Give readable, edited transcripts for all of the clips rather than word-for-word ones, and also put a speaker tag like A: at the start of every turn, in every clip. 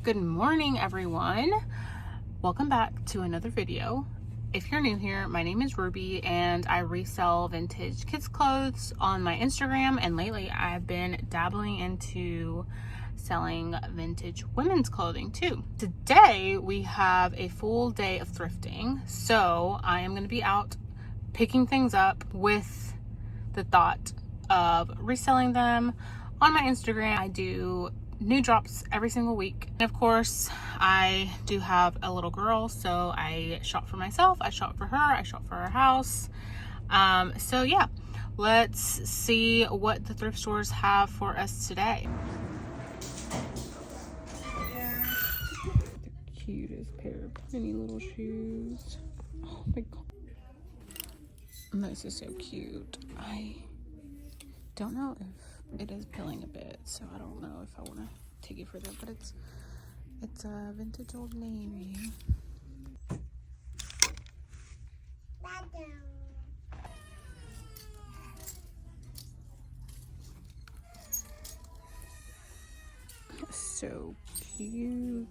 A: Good morning, everyone. Welcome back to another video. If you're new here, my name is Ruby and I resell vintage kids clothes on my Instagram, and lately I've been dabbling into selling vintage women's clothing too. Today we have a full day of thrifting, so I am going to be out picking things up with the thought of reselling them on my Instagram. I do new drops every single week. And of course, I do have a little girl, so I shop for myself, I shop for her, I shop for our house. So yeah, let's see what the thrift stores have for us today. The cutest pair of tiny little shoes. Oh my god. And this is so cute. I don't know if it is pilling a bit, so I don't know if I want to take it further, but it's a vintage Old Navy. So cute,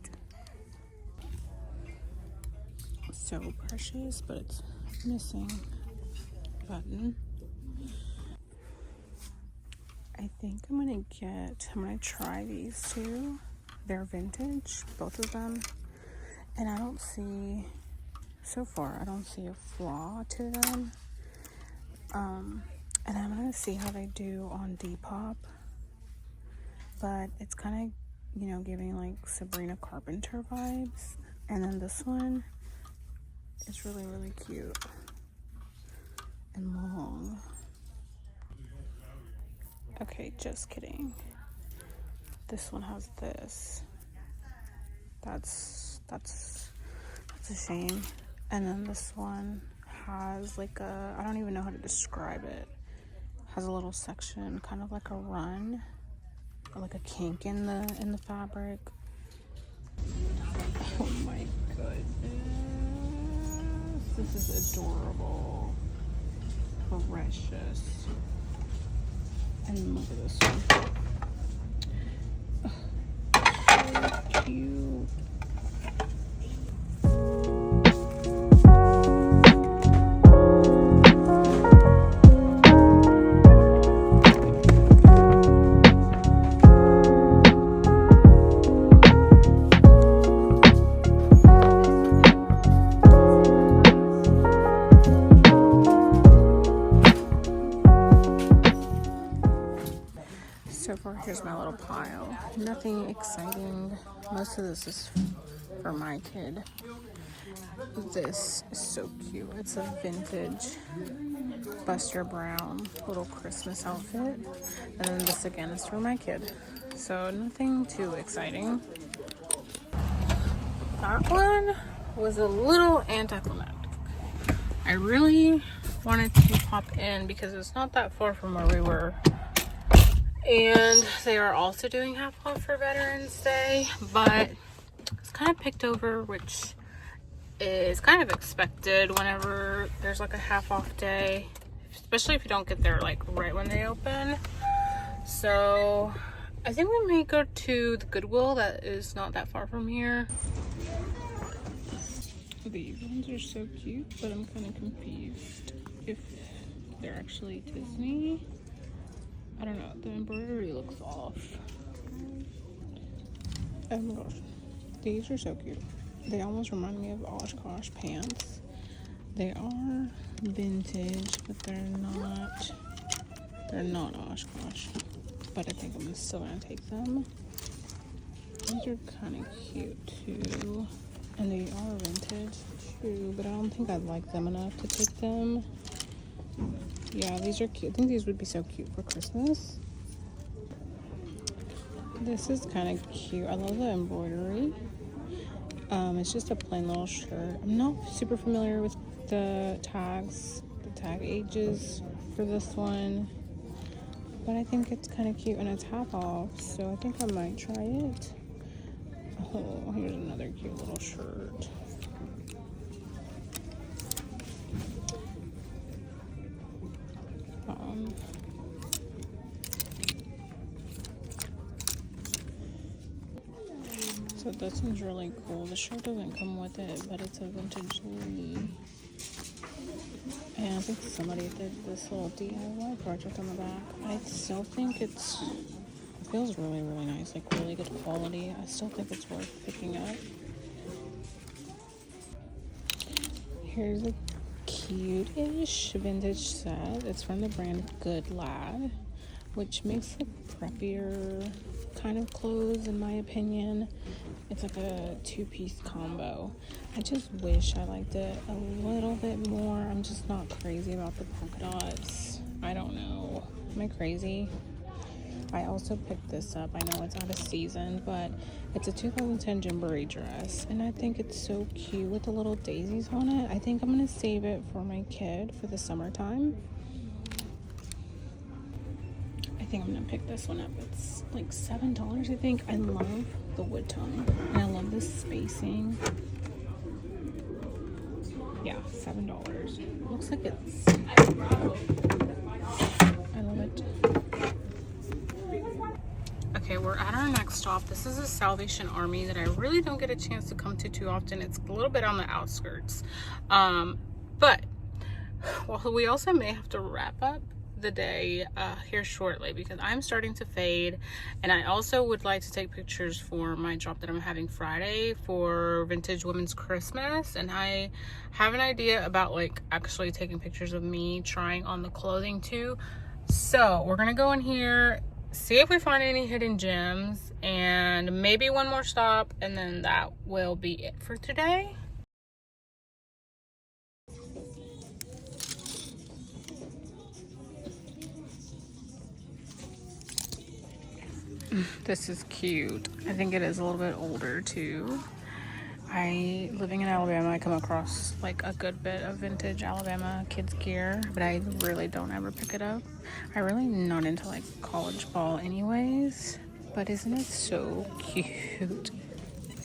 A: so precious, but it's missing a button. I think I'm gonna try these two. They're vintage, both of them. And I don't see, so far, I don't see a flaw to them. And I'm gonna see how they do on Depop. But it's kind of, you know, giving like Sabrina Carpenter vibes. And then this one is really, really cute and long. Okay, just kidding. This one has this. That's a shame. And then this one has like a, I don't even know how to describe it. Has a little section, kind of like a run, or like a kink in the fabric. Oh my goodness. This is adorable. Precious. And look at this one. Oh, so cute. So far, here's my little pile. Nothing exciting. Most of this is for my kid. This is so cute. It's a vintage Buster Brown little Christmas outfit. And then this again is for my kid. So nothing too exciting. That one was a little anticlimactic. I really wanted to pop in because it's not that far from where we were. And they are also doing half off for Veterans Day, but it's kind of picked over, which is kind of expected whenever there's like a half off day, especially if you don't get there like right when they open. So I think we may go to the Goodwill that is not that far from here. These ones are so cute, but I'm kind of confused if they're actually Disney. I don't know, the embroidery looks off. Oh my gosh, these are so cute. They almost remind me of Oshkosh pants. They are vintage, but they're not Oshkosh. But I think I'm still gonna take them. These are kind of cute too. And they are vintage too, but I don't think I like them enough to take them. Yeah, these are cute. I think these would be so cute for Christmas. This is kind of cute. I love the embroidery. It's just a plain little shirt. I'm not super familiar with the tags, the tag ages for this one. But I think it's kind of cute and it's half off, so I think I might try it. Oh, here's another cute little shirt. So this one's really cool. The shirt doesn't come with it, but it's a vintage Lee. And I think somebody did this little DIY project on the back. I still think it feels really, really nice, like really good quality. I still think it's worth picking up. Here's a cute-ish vintage set. It's from the brand Good Lad, which makes like preppier kind of clothes in my opinion. It's like a two-piece combo. I just wish I liked it a little bit more. I'm just not crazy about the polka dots. I don't know. Am I crazy? I also picked this up. I know it's out of season, but it's a 2010 Gymboree dress, and I think it's so cute with the little daisies on it. I think I'm gonna save it for my kid for the summertime. I think I'm gonna pick this one up. It's like $7, I think. I love the wood tone, and I love the spacing. Yeah, $7. Looks like it's, I love it. Okay, we're at our next stop. This is a Salvation Army that I really don't get a chance to come to too often. It's a little bit on the outskirts. But well, we also may have to wrap up the day here shortly because I'm starting to fade, and I also would like to take pictures for my job that I'm having Friday for Vintage Women's Christmas, and I have an idea about like actually taking pictures of me trying on the clothing too. So we're gonna go in here, see if we find any hidden gems, and maybe one more stop, and then that will be it for today. This is cute. I think it is a little bit older too. Living in Alabama, I come across like a good bit of vintage Alabama kids gear, but I really don't ever pick it up. I really not into like college ball anyways, but isn't it so cute?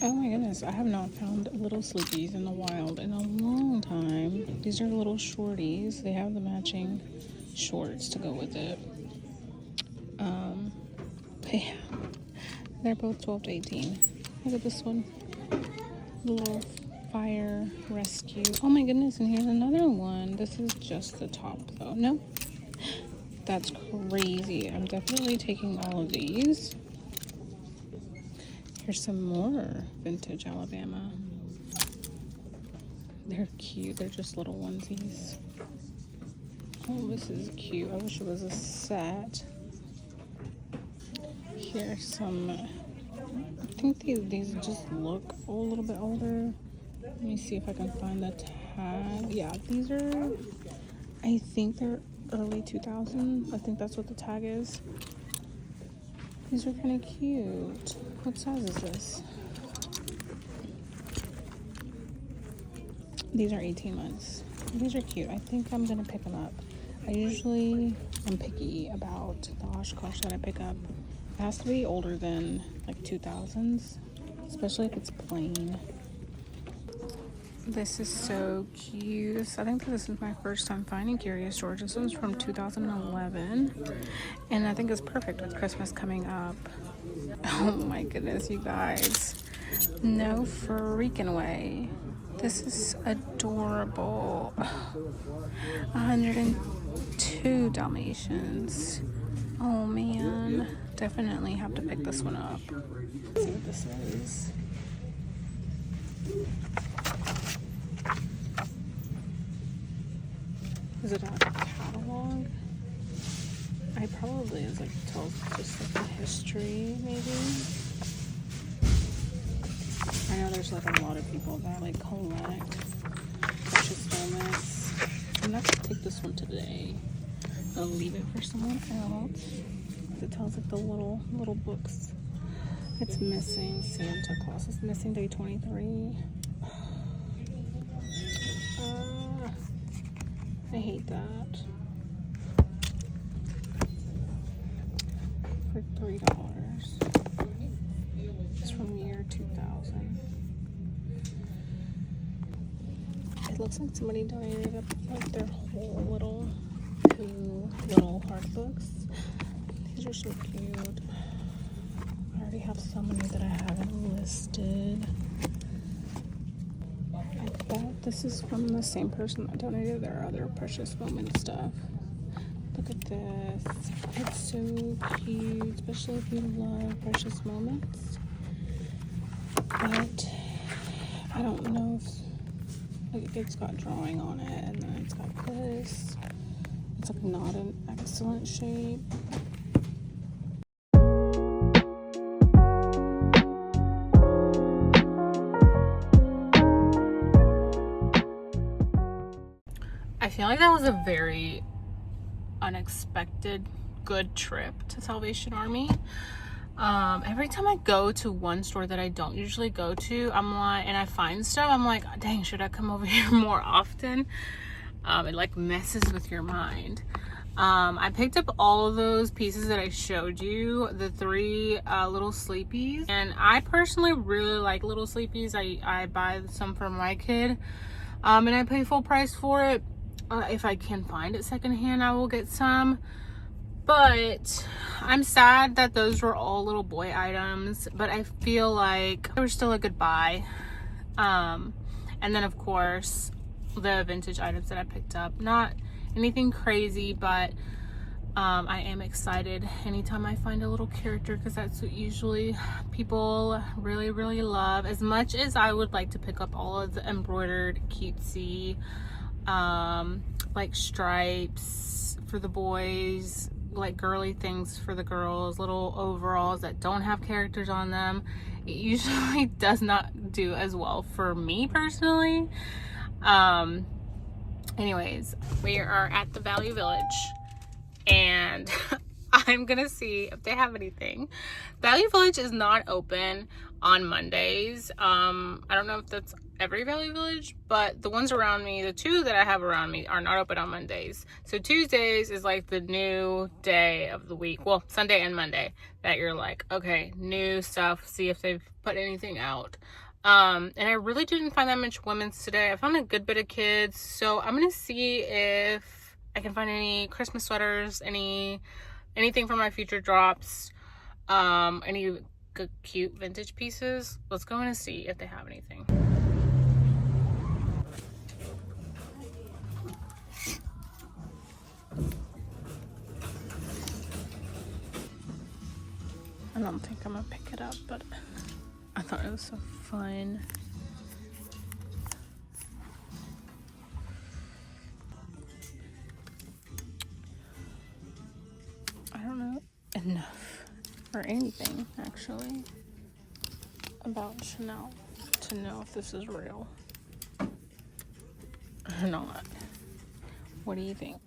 A: Oh my goodness, I have not found little sleepies in the wild in a long time. These are little shorties. They have the matching shorts to go with it. Yeah, they're both 12 to 18. Look at this one. The little fire rescue. Oh my goodness, and here's another one. This is just the top though. No, that's crazy. I'm definitely taking all of these. Here's some more vintage Alabama. They're cute. They're just little onesies. Oh, this is cute. I wish it was a set. Here's some, I think these just look a little bit older. Let me see if I can find the tag. Yeah, these are, I think they're early 2000s. I think that's what the tag is. These are kind of cute. What size is this? These are 18 months. These are cute. I think I'm gonna pick them up. I'm picky about the Oshkosh that I pick up. It has to be older than like 2000s, especially if it's plain. This is so cute. I think this is my first time finding Curious George. This one's from 2011, and I think it's perfect with Christmas coming up. Oh my goodness, you guys. No freaking way. This is adorable. 102 Dalmatians. Oh man, definitely have to pick this one up. Let's see what this is. Is it a catalog? I probably is like tells just like the history maybe. I know there's like a lot of people that like collect precious stones. I'm not gonna take this one today. I'll leave it for someone else. It tells like the little books. It's missing Santa Claus. It's missing day 23. I hate that. For $3. It's from year 2000. It looks like somebody donated up like their whole little hard books. These are so cute. I already have so many that I haven't listed. This is from the same person that donated their other Precious Moment stuff. Look at this. It's so cute, especially if you love Precious Moments. But I don't know if, like, it's got drawing on it, and then it's got this. It's like not an excellent shape. I feel like that was a very unexpected good trip to Salvation Army. Every time I go to one store that I don't usually go to, I'm like, and I find stuff, I'm like, dang, should I come over here more often? It like messes with your mind. I picked up all of those pieces that I showed you, the 3 little sleepies, and I personally really like little sleepies. I buy some for my kid, and I pay full price for it. If I can find it secondhand, I will get some. But I'm sad that those were all little boy items, but I feel like they were still a good buy. And then of course the vintage items that I picked up, not anything crazy, but I am excited anytime I find a little character, because that's what usually people really love. As much as I would like to pick up all of the embroidered cutesy like stripes for the boys, like girly things for the girls, little overalls that don't have characters on them, it usually does not do as well for me personally. Anyways, we are at the Value Village, and I'm gonna see if they have anything. Value Village is not open on Mondays. I don't know if that's every Value Village, but the ones around me, the 2 that I have around me, are not open on Mondays. So Tuesdays is like the new day of the week. Well, Sunday and Monday, that you're like, okay, new stuff, see if they've put anything out. And I really didn't find that much women's today. I found a good bit of kids, so I'm gonna see if I can find any Christmas sweaters, anything from my future drops, any good cute vintage pieces. Let's go in and see if they have anything. I don't think I'm gonna pick it up, but I thought it was so fun. I don't know enough or anything actually about Chanel to know if this is real or not. What do you think?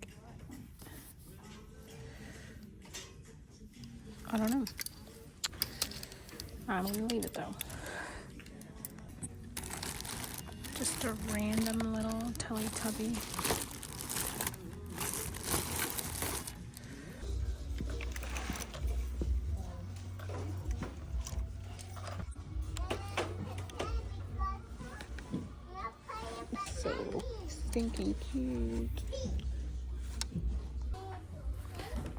A: I don't know. I'm gonna leave it though. Just a random little Teletubby. So stinking cute.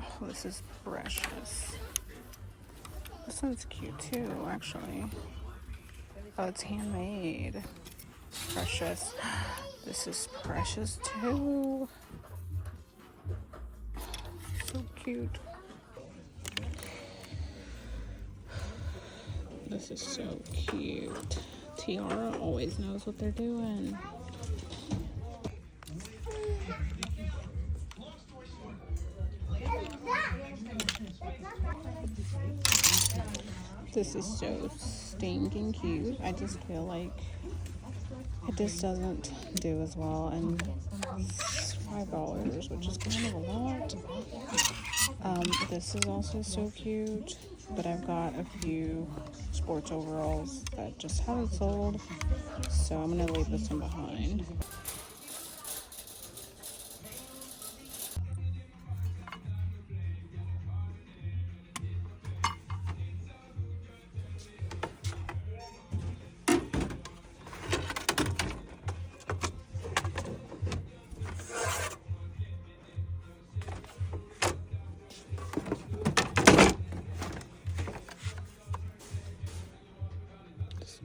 A: Oh, this is precious. This one's cute too, actually. Oh, it's handmade. Precious. This is precious too. So cute. This is so cute. Tiara always knows what they're doing. This is so stinking cute. I just feel like it just doesn't do as well, and it's $5, which is kind of a lot. This is also so cute, but I've got a few sports overalls that just haven't sold, so I'm gonna leave this one behind.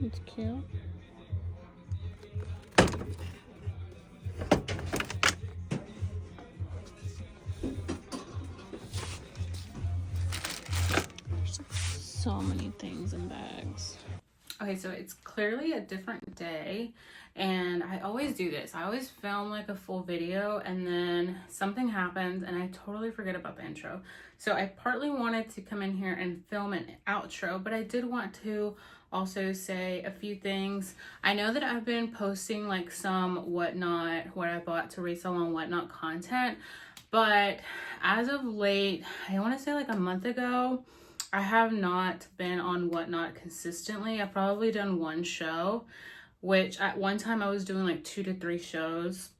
A: It's cute. many things in bags. Okay, so it's clearly a different day, and I always do this. I always film like a full video and then something happens and I totally forget about the intro. So I partly wanted to come in here and film an outro, but I did want to also say a few things. I know that I've been posting like some whatnot, what I bought to resell on whatnot content, but as of late, I want to say like a month ago, I have not been on whatnot consistently. I've probably done one show, which at one time I was doing like 2 to 3 shows.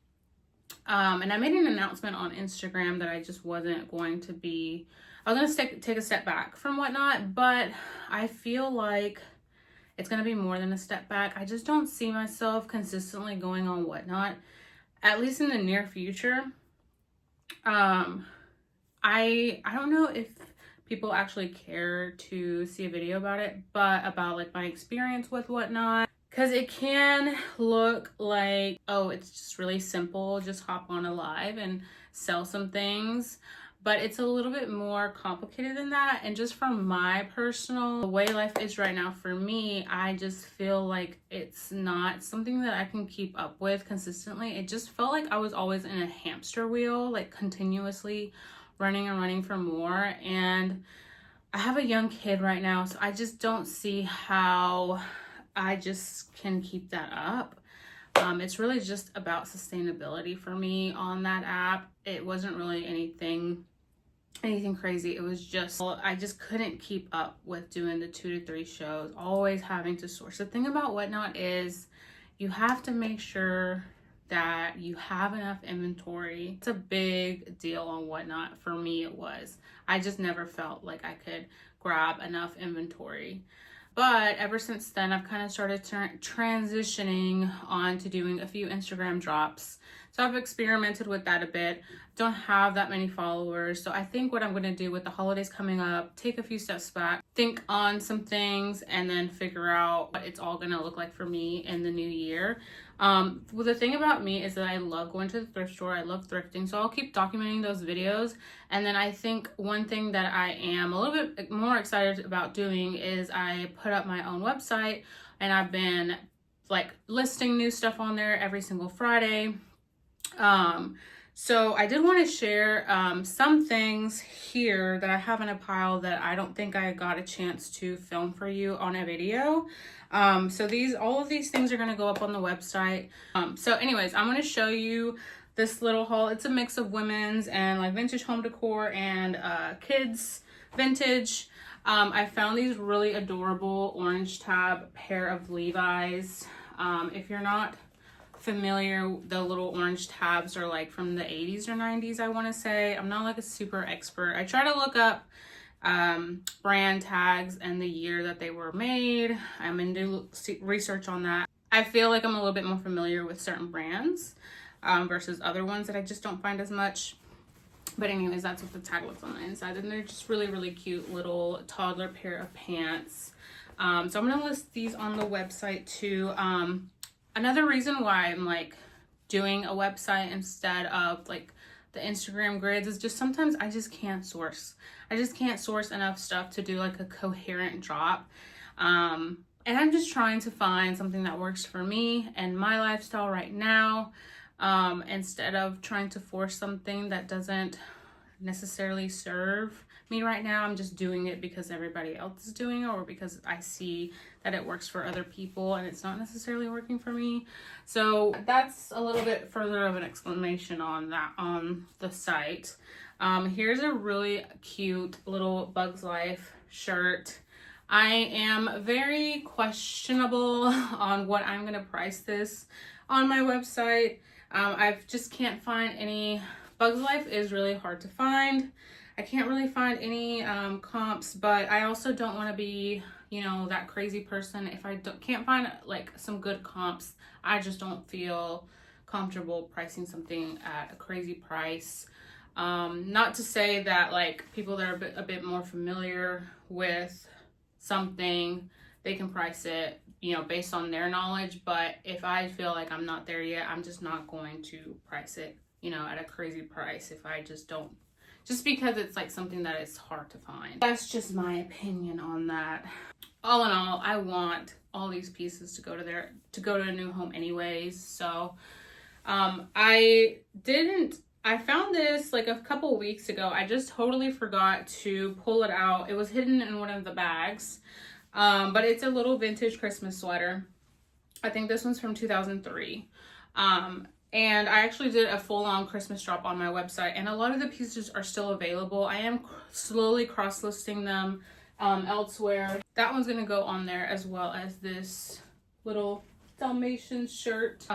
A: And I made an announcement on Instagram that I just wasn't going to be, I was going to take a step back from whatnot, but I feel like it's going to be more than a step back. I just don't see myself consistently going on whatnot, at least in the near future. I don't know if people actually care to see a video about it, but about like my experience with whatnot, because it can look like, oh, it's just really simple, just hop on a live and sell some things, but it's a little bit more complicated than that. And just from my personal, the way life is right now for me, I just feel like it's not something that I can keep up with consistently. It just felt like I was always in a hamster wheel, like continuously running and running for more. And I have a young kid right now, so I just don't see how I just can keep that up. It's really just about sustainability for me on that app. It wasn't really anything crazy. It was just, I just couldn't keep up with doing the 2 to 3 shows, always having to source. The thing about whatnot is you have to make sure that you have enough inventory. It's a big deal on whatnot. For me, it was. I just never felt like I could grab enough inventory. But ever since then, I've kind of started transitioning on to doing a few Instagram drops. So I've experimented with that a bit. Don't have that many followers. So I think what I'm going to do with the holidays coming up, take a few steps back, think on some things, and then figure out what it's all going to look like for me in the new year. Well, the thing about me is that I love going to the thrift store. I love thrifting. So I'll keep documenting those videos. And then I think one thing that I am a little bit more excited about doing is I put up my own website, and I've been like listing new stuff on there every single Friday. So I did want to share some things here that I have in a pile that I don't think I got a chance to film for you on a video. So all of these things are going to go up on the website. So anyways, I'm going to show you this little haul. It's a mix of women's and like vintage home decor and kids vintage. I found these really adorable orange tab pair of Levi's. If you're not familiar, the little orange tabs are like from the 80s or 90s, I want to say. I'm not like a super expert. I try to look up brand tags and the year that they were made. I'm into research on that. I feel like I'm a little bit more familiar with certain brands versus other ones that I just don't find as much. But anyways, that's what the tag looks on the inside. And they're just really, really cute little toddler pair of pants. So I'm going to list these on the website too. Another reason why I'm like doing a website instead of like the Instagram grids is just sometimes I just can't source. I just can't source enough stuff to do like a coherent drop. And I'm just trying to find something that works for me and my lifestyle right now, instead of trying to force something that doesn't necessarily serve me right now. I'm just doing it because everybody else is doing it, or because I see that it works for other people and it's not necessarily working for me. So that's a little bit further of an explanation on that on the site. Here's a really cute little Bugs Life shirt. I am very questionable on what I'm gonna price this on my website. I just can't find any. Bugs Life is really hard to find. I can't really find any comps, but I also don't want to be, you know, that crazy person. If I can't find like some good comps, I just don't feel comfortable pricing something at a crazy price. Not to say that like people that are a bit more familiar with something, they can price it, you know, based on their knowledge. But if I feel like I'm not there yet, I'm just not going to price it, you know, at a crazy price if I just don't just because it's like something that is hard to find. That's just my opinion on that. All in all, I want all these pieces to go to a new home anyways. So I found this like a couple weeks ago. I just totally forgot to pull it out. It was hidden in one of the bags. But it's a little vintage Christmas sweater. I think this one's from 2003. And I actually did a full-on Christmas drop on my website, and a lot of the pieces are still available. I am slowly cross-listing them elsewhere. That one's gonna go on there, as well as this little Dalmatian shirt.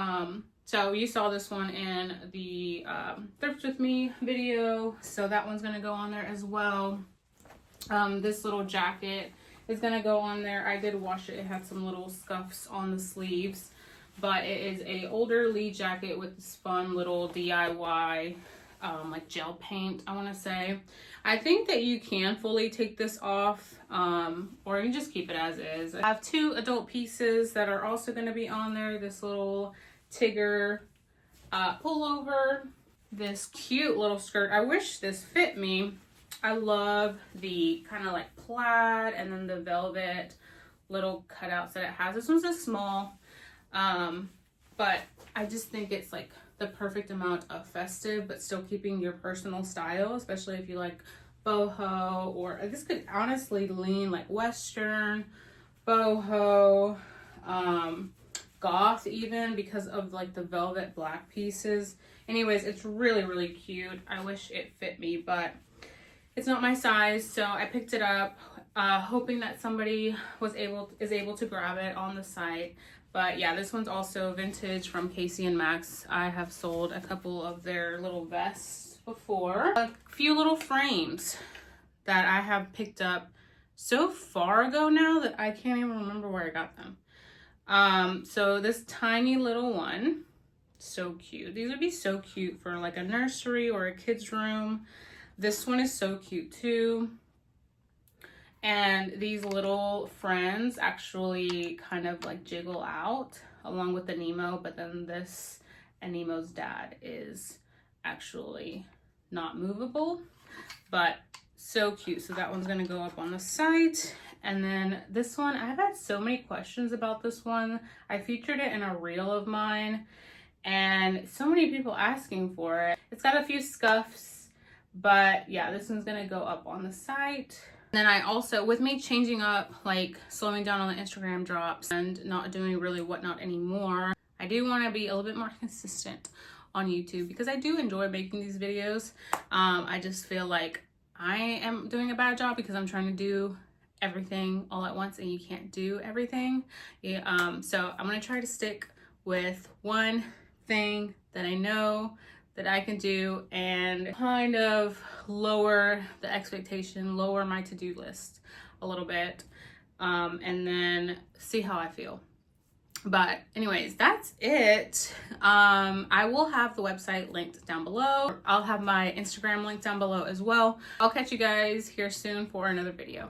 A: So you saw this one in the Thrift With Me video, so that one's gonna go on there as well. This little jacket is gonna go on there. I did wash it. It had some little scuffs on the sleeves, but it is a older Lee jacket with this fun little DIY like gel paint, I want to say. I think that you can fully take this off, or you can just keep it as is. I have two adult pieces that are also going to be on there. This little Tigger pullover, this cute little skirt. I wish this fit me. I love the kind of like plaid and then the velvet little cutouts that it has. This one's a small, but I just think it's like the perfect amount of festive, but still keeping your personal style, especially if you like boho, or this could honestly lean like Western, boho, goth even, because of like the velvet black pieces. Anyways, it's really, really cute. I wish it fit me, but it's not my size, so I picked it up, hoping that somebody is able to grab it on the site. But yeah, this one's also vintage from Casey and Max. I have sold a couple of their little vests before. A few little frames that I have picked up so far ago now that I can't even remember where I got them. So this tiny little one, so cute. These would be so cute for like a nursery or a kid's room. This one is so cute too. And these little friends actually kind of like jiggle out along with the Nemo, but then this and Nemo's dad is actually not movable, but so cute. So that one's gonna go up on the site. And then this one, I've had so many questions about this one. I featured it in a reel of mine and so many people asking for it. It's got a few scuffs, but yeah, this one's gonna go up on the site. Then I also, with me changing up, like slowing down on the Instagram drops and not doing really whatnot anymore, I do want to be a little bit more consistent on YouTube because I do enjoy making these videos. I just feel like I am doing a bad job because I'm trying to do everything all at once and you can't do everything. Yeah, so I'm going to try to stick with one thing that I know that I can do and kind of lower the expectation, lower my to-do list a little bit, and then see how I feel. But anyways, that's it. I will have the website linked down below. I'll have my Instagram linked down below as well. I'll catch you guys here soon for another video.